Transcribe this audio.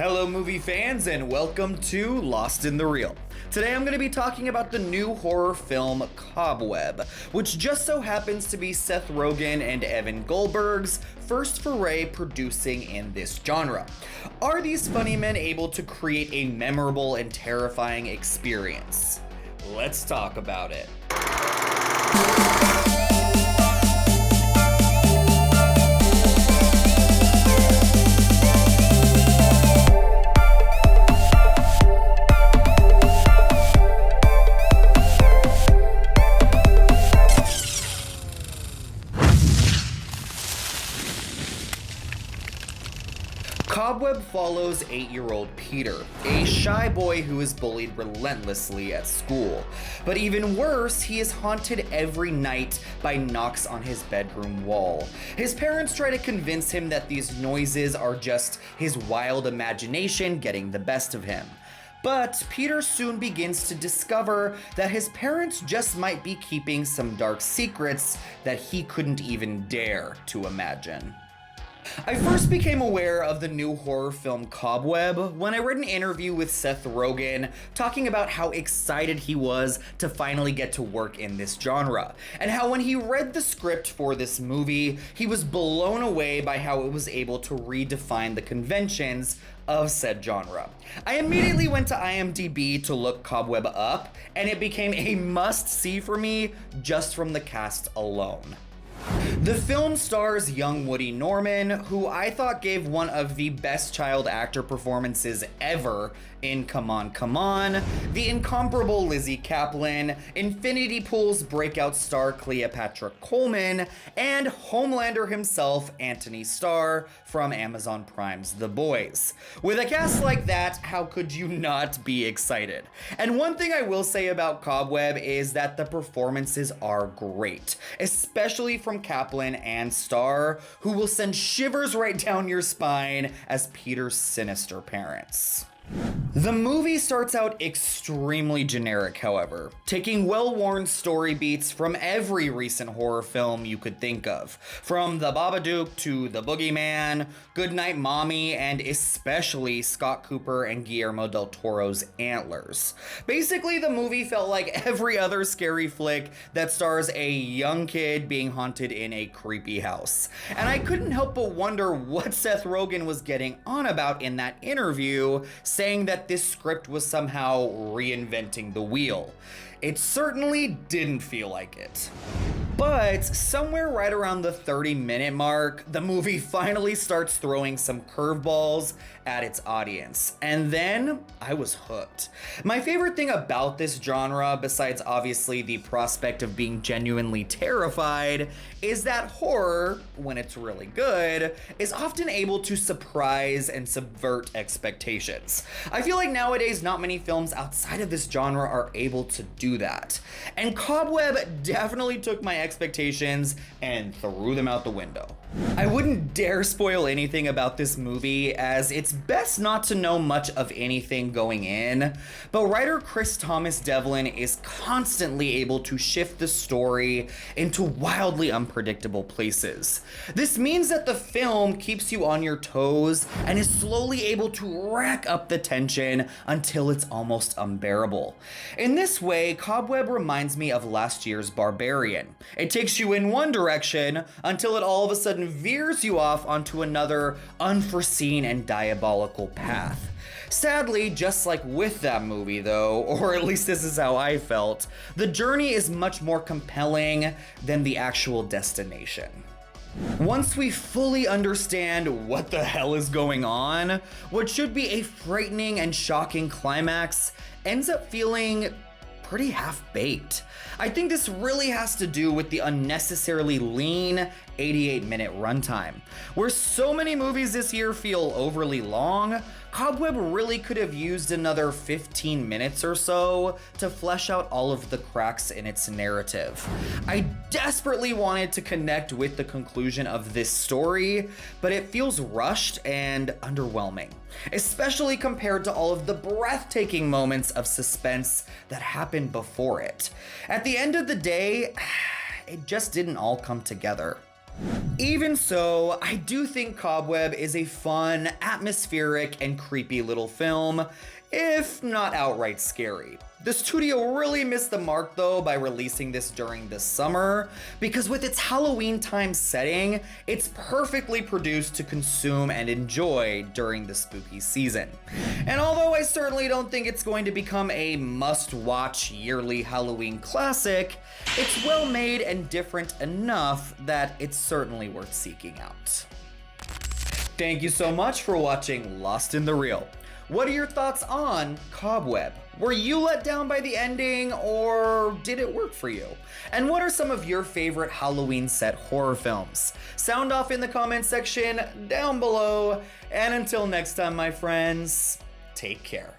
Hello movie fans and welcome to Lost in the Reel. Today I'm going to be talking about the new horror film Cobweb, which just so happens to be Seth Rogen and Evan Goldberg's first foray producing in this genre. Are these funny men able to create a memorable and terrifying experience? Let's talk about it. Cobweb follows 8-year-old Peter, a shy boy who is bullied relentlessly at school. But even worse, he is haunted every night by knocks on his bedroom wall. His parents try to convince him that these noises are just his wild imagination getting the best of him. But Peter soon begins to discover that his parents just might be keeping some dark secrets that he couldn't even dare to imagine. I first became aware of the new horror film Cobweb when I read an interview with Seth Rogen talking about how excited he was to finally get to work in this genre, and how when he read the script for this movie, he was blown away by how it was able to redefine the conventions of said genre. I immediately went to IMDb to look Cobweb up, and it became a must-see for me just from the cast alone. The film stars young Woody Norman, who I thought gave one of the best child actor performances ever in Come On, Come On, the incomparable Lizzy Caplan, Infinity Pool's breakout star Cleopatra Coleman, and Homelander himself, Antony Starr, from Amazon Prime's The Boys. With a cast like that, how could you not be excited? And one thing I will say about Cobweb is that the performances are great, especially from Caplan and Starr, who will send shivers right down your spine as Peter's sinister parents. The movie starts out extremely generic, however, taking well-worn story beats from every recent horror film you could think of, from The Babadook to The Boogeyman, Goodnight Mommy, and especially Scott Cooper and Guillermo del Toro's Antlers. Basically, the movie felt like every other scary flick that stars a young kid being haunted in a creepy house. And I couldn't help but wonder what Seth Rogen was getting on about in that interview, saying that this script was somehow reinventing the wheel. It certainly didn't feel like it. But somewhere right around the 30-minute mark, the movie finally starts throwing some curveballs at its audience, and then I was hooked. My favorite thing about this genre, besides obviously the prospect of being genuinely terrified, is that horror, when it's really good, is often able to surprise and subvert expectations. I feel like nowadays not many films outside of this genre are able to do that. And Cobweb definitely took my expectations and threw them out the window. I wouldn't dare spoil anything about this movie, as it's best not to know much of anything going in, but writer Chris Thomas Devlin is constantly able to shift the story into wildly unpredictable places. This means that the film keeps you on your toes and is slowly able to rack up the tension until it's almost unbearable. In this way, Cobweb reminds me of last year's Barbarian. It takes you in one direction until it all of a sudden veers you off onto another unforeseen and diabolical path. Sadly, just like with that movie though, or at least this is how I felt, the journey is much more compelling than the actual destination. Once we fully understand what the hell is going on, what should be a frightening and shocking climax ends up feeling pretty half-baked. I think this really has to do with the unnecessarily lean 88-minute runtime. Where so many movies this year feel overly long, Cobweb really could have used another 15 minutes or so to flesh out all of the cracks in its narrative. I desperately wanted to connect with the conclusion of this story, but it feels rushed and underwhelming, especially compared to all of the breathtaking moments of suspense that happened before it. At the end of the day, it just didn't all come together. Even so, I do think Cobweb is a fun, atmospheric, and creepy little film, if not outright scary. The studio really missed the mark though by releasing this during the summer, because with its Halloween time setting, it's perfectly produced to consume and enjoy during the spooky season. And although I certainly don't think it's going to become a must-watch yearly Halloween classic, it's well made and different enough that it's certainly worth seeking out. Thank you so much for watching Lost in the Reel. What are your thoughts on Cobweb? Were you let down by the ending, or did it work for you? And what are some of your favorite Halloween set horror films? Sound off in the comment section down below, and until next time, my friends, take care.